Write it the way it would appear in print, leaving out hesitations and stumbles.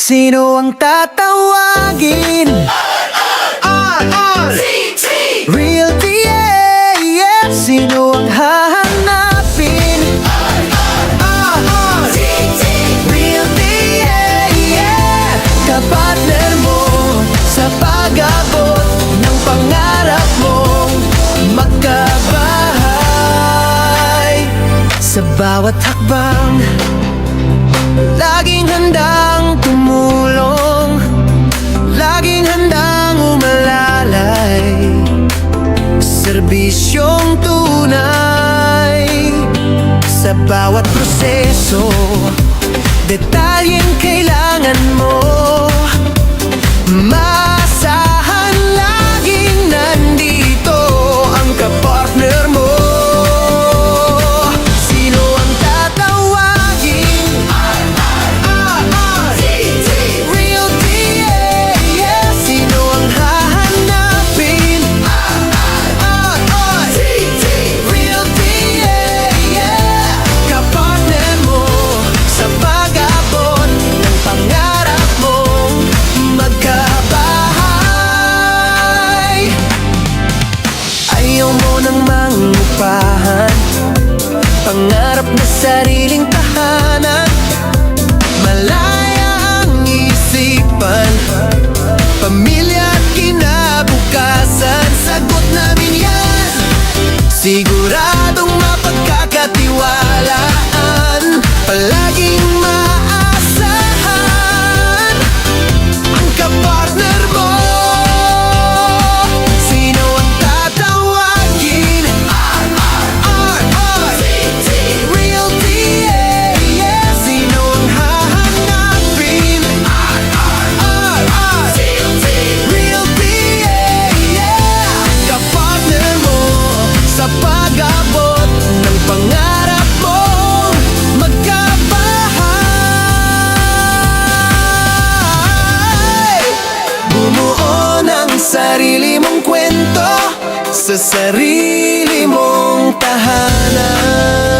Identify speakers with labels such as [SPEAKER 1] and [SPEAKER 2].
[SPEAKER 1] Sino ang tatawagin?
[SPEAKER 2] CT
[SPEAKER 1] Realty, yeah, yeah. Sino ang hahanapin?
[SPEAKER 2] CT
[SPEAKER 1] Realty, yeah, yeah. Kapartner mo sa pag-abot ng pangarap mong magkabahay. Sa bawat hakbang, laging handang tumulong, laging handang umalalay. Serbisyong tunay sa bawat proseso, detalyeng kailangan mo. Maasahan laging nandito ang kapartner mo. Sino ang tatawagin?
[SPEAKER 2] CT
[SPEAKER 1] Realty, yeah, yeah. Sino ang hahanapin?
[SPEAKER 2] CT
[SPEAKER 1] Realty, yeah, yeah. Kapartner mo sa pag-abot ng pangarap mong magkabahay. Ayaw mo nang mangupahan, pangarap na sariling tahanan. Malaya ang isipan, pamilya at kinabukasan. Sagot namin yan, siguradong mapagkakatiwalaan. Palaging maasahan ang kapartner mo. Sino ang tatawagin?
[SPEAKER 2] CT
[SPEAKER 1] Realty, yeah, yeah. Sino ang hahanapin?
[SPEAKER 2] CT
[SPEAKER 1] Realty, yeah, yeah. Kapartner mo sa pag-abot ng pangarap mong magkabahay. Bumuo ng sarili mong kwento sa sarili mong tahanan.